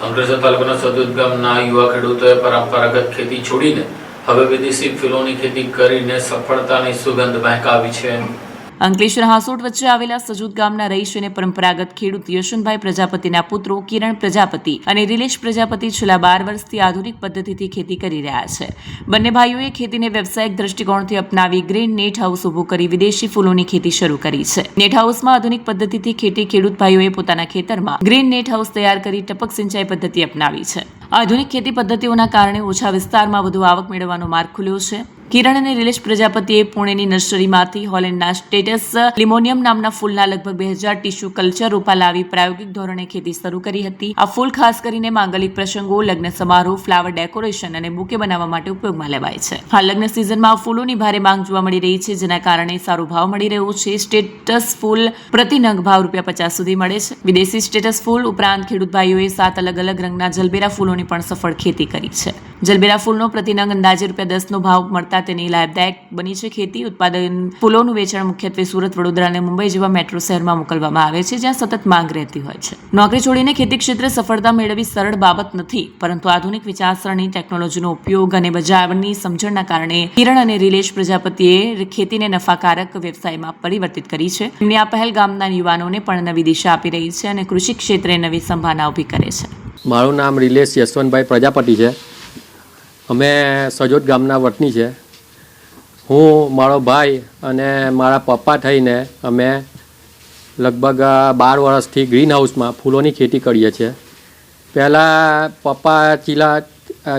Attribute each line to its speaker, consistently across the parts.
Speaker 1: અંકલેશ્વર તાલુકાના સદોદ ગામના યુવા ખેડૂતોએ પરંપરાગત ખેતી છોડીને હવે વિદેશી ફૂલોની ખેતી કરીને સફળતાની સુગંધ મહેકાવી છે.
Speaker 2: અંકલેશ્વર હાંસોટ વચ્ચે આવેલા સજોદ ગામના રહીશ અને પરંપરાગત ખેડૂત યશવંતભાઈ પ્રજાપતિના પુત્રો કિરણ પ્રજાપતિ અને રિલેશ પ્રજાપતિ છેલ્લા 12 વર્ષથી આધુનિક પદ્ધતિથી ખેતી કરી રહ્યા છે. બંને ભાઈઓએ ખેતીને વ્યવસાયિક દ્રષ્ટિકોણથી અપનાવી ગ્રીન નેટ હાઉસ ઊભું કરી વિદેશી ફૂલોની ખેતી શરૂ કરી છે. નેટ હાઉસમાં આધુનિક પદ્ધતિથી ખેતી ખેડૂત ભાઈઓએ પોતાના ખેતરમાં ગ્રીન નેટ હાઉસ તૈયાર કરી ટપક સિંચાઈ પદ્ધતિ અપનાવી છે. આધુનિક ખેતી પદ્ધતિઓના કારણે ઓછા વિસ્તારમાં વધુ આવક મેળવવાનો માર્ગ ખુલ્યો છે. કિરણ અને રિલેશ પ્રજાપતિએ પુણેની નર્સરીમાંથી હોલેન્ડના સ્ટેટસ લિમોનિયમ નામના ફૂલના લગભગ 2000 ટિશ્યુ કલ્ચર રોપા લાવી પ્રાયોગિક ધોરણે ખેતી શરૂ કરી હતી. આ ફૂલ ખાસ કરીને માંગલિક પ્રસંગો, લગ્ન સમારોહ, ફ્લાવર ડેકોરેશન અને બુકે બનાવવા માટે ઉપયોગમાં લેવાય છે. હાલ લગ્ન સિઝનમાં આ ફૂલોની ભારે માંગ જોવા મળી રહી છે, જેના કારણે સારો ભાવ મળી રહ્યો છે. સ્ટેટસ ફૂલ પ્રતિ નંગ ભાવ ₹50 સુધી મળે છે. વિદેશી સ્ટેટસ ફૂલ ઉપરાંત ખેડૂત ભાઈઓએ 7 અલગ અલગ રંગના જલબેરા ફૂલોની પણ સફળ ખેતી કરી છે. જલબેરા ફૂલનો પ્રતિ નંગ અંદાજે ₹10નો ભાવ મળતા તેની લાભદાયક બની છે. ખેતી ઉત્પાદન ફૂલોનું વેચાણ મુખ્યત્વે સુરત, વડોદરા અને મુંબઈ જેવા મેટ્રો શહેરમાં મોકલવામાં આવે છે, જ્યાં સતત માંગ રહેતી હોય છે. નોકરી છોડીને ખેતી ક્ષેત્રે સફળતા મેળવવી સરળ બાબત નથી, પરંતુ આધુનિક વિચારસરણી, ટેકનોલોજીનો ઉપયોગ અને બજારની સમજણના કારણે કિરણ અને રિલેશ પ્રજાપતિએ ખેતીને નફાકારક વ્યવસાયમાં પરિવર્તિત કરી છે. તેમની આ પહેલ ગામના યુવાનોને પણ નવી દિશા આપી રહી છે અને કૃષિ ક્ષેત્રે નવી સંભાવના ઊભી કરે છે.
Speaker 3: મારું નામ રિલેશ યશવંતભાઈ પ્રજાપતિ છે. અમે સજોદ ગામના વતની છે. હું, મારો ભાઈ અને મારા પપ્પા થઈને અમે લગભગ 12 વર્ષથી ગ્રીન હાઉસમાં ફૂલોની ખેતી કરીએ છીએ. પહેલાં પપ્પા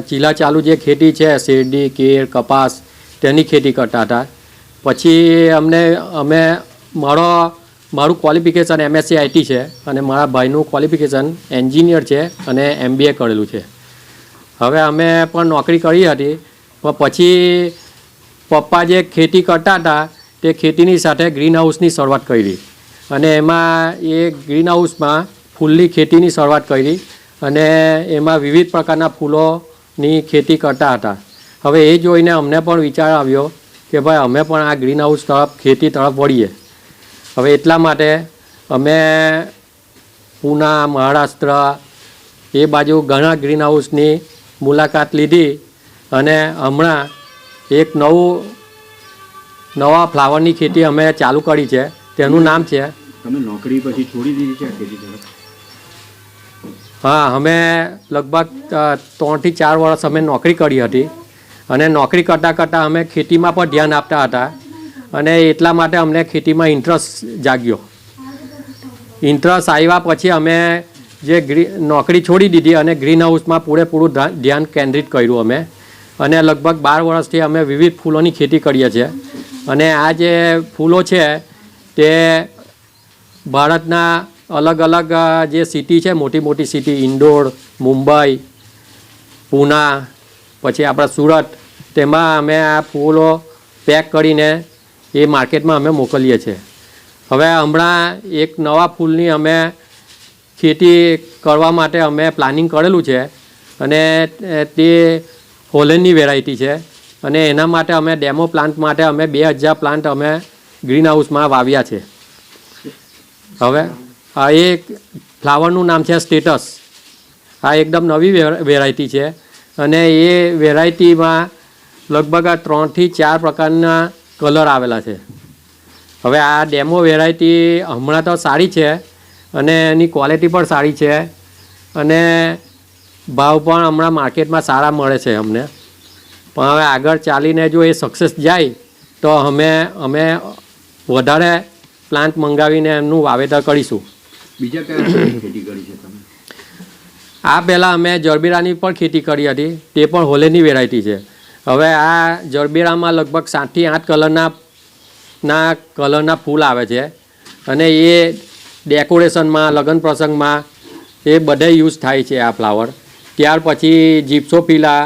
Speaker 3: ચીલા ચાલુ જે ખેતી છે, શેરડી, કેળ, કપાસ, તેની ખેતી કરતા હતા. પછી મારું ક્વોલિફિકેશન MSc IT છે અને મારા ભાઈનું ક્વોલિફિકેશન એન્જિનિયર છે અને MBA કરેલું છે. હવે અમે પણ નોકરી કરી હતી, પણ પછી પપ્પા જે ખેતી કરતા હતા તે ખેતીની સાથે ગ્રીન હાઉસની શરૂઆત કરી અને એમાં એ ગ્રીન હાઉસમાં ફૂલની ખેતીની શરૂઆત કરી અને એમાં વિવિધ પ્રકારના ફૂલોની ખેતી કરતા હતા. હવે એ જોઈને અમને પણ વિચાર આવ્યો કે ભાઈ અમે પણ આ ગ્રીન હાઉસ તરફ, ખેતી તરફ વળીએ. હવે એટલા માટે અમે પૂના, મહારાષ્ટ્ર એ બાજુ ઘણા ગ્રીન હાઉસની મુલાકાત લીધી અને હમણાં એક નવા ફ્લાવરની ખેતી અમે ચાલુ કરી છે. તેનું નામ છે.
Speaker 4: તમે નોકરી પછી છોડી દીધી છે આ ખેતી તરફ?
Speaker 3: હા, અમે લગભગ 3 થી 4 વર્ષ અમે નોકરી કરી હતી અને નોકરી કરતાં અમે ખેતીમાં પણ ધ્યાન આપતા હતા અને એટલા માટે અમને ખેતીમાં ઇન્ટરેસ્ટ જાગ્યો. ઇન્ટરેસ્ટ આવ્યા પછી અમે નોકરી છોડી દીધી અને ગ્રીન હાઉસમાં પૂરેપૂરું ધ્યાન કેન્દ્રિત કર્યું અમે. અને લગભગ 12 વર્ષથી અમે વિવિધ ફૂલોની ખેતી કરીએ છીએ. અને આ જે ફૂલો છે તે ભારતના અલગ અલગ જે સિટી છે, મોટી મોટી સિટી, ઇન્દોર, મુંબઈ, પૂના, પછી આપણા સુરત, તેમાં અમે આ ફૂલો પેક કરીને એ માર્કેટમાં અમે મોકલીએ છીએ. હવે હમણાં એક નવા ફૂલની અમે ખેતી કરવા માટે અમે પ્લાનિંગ કરેલું છે અને તે હોલેન્ડની વેરાયટી છે અને એના માટે અમે ડેમો પ્લાન્ટ માટે અમે 2000 પ્લાન્ટ અમે ગ્રીન હાઉસમાં વાવ્યા છે. હવે આ એક ફ્લાવરનું નામ છે સ્ટેટસ. આ એકદમ નવી વેરાયટી છે અને એ વેરાયટીમાં લગભગ 3 થી 4 પ્રકારના કલર આવેલા છે. હવે આ ડેમો વેરાયટી હમણાં તો સારી છે અને એની ક્વોલિટી પણ સારી છે અને ભાવ પણ હમણાં માર્કેટમાં સારા મળે છે અમને. પણ હવે આગળ ચાલીને જો એ સક્સેસ જાય તો અમે વધારે પ્લાન્ટ મંગાવીને એમનું વાવેતર કરીશું.
Speaker 4: બીજા કયા ખેતી કરી છે તમે?
Speaker 3: આ પહેલાં અમે જરબેરાની પણ ખેતી કરી હતી, તે પણ હોલેન્ડની વેરાયટી છે. હવે આ જરબેરામાં લગભગ 7 થી 8 કલરના ફૂલ આવે છે અને એ ડેકોરેશનમાં, લગ્ન પ્રસંગમાં એ બધે યુઝ થાય છે આ ફ્લાવર. ત્યાર પછી જીપ્સોફિલા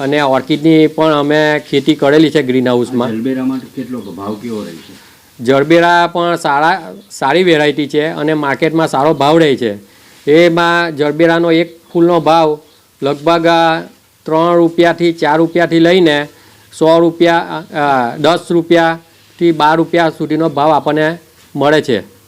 Speaker 3: અને ઓર્કિડની પણ અમે ખેતી કરેલી છે ગ્રીન હાઉસમાં.
Speaker 4: જરબેરામાં કેટલો ભાવ કેવો રહે છે?
Speaker 3: જરબેરા પણ સારી વેરાયટી છે અને માર્કેટમાં સારો ભાવ રહે છે. એમાં જરબેરાનો એક ફૂલનો ભાવ લગભગ ₹3 થી ₹4 લઈને ₹100, ₹10 થી ₹12 સુધીનો ભાવ આપણને મળે છે.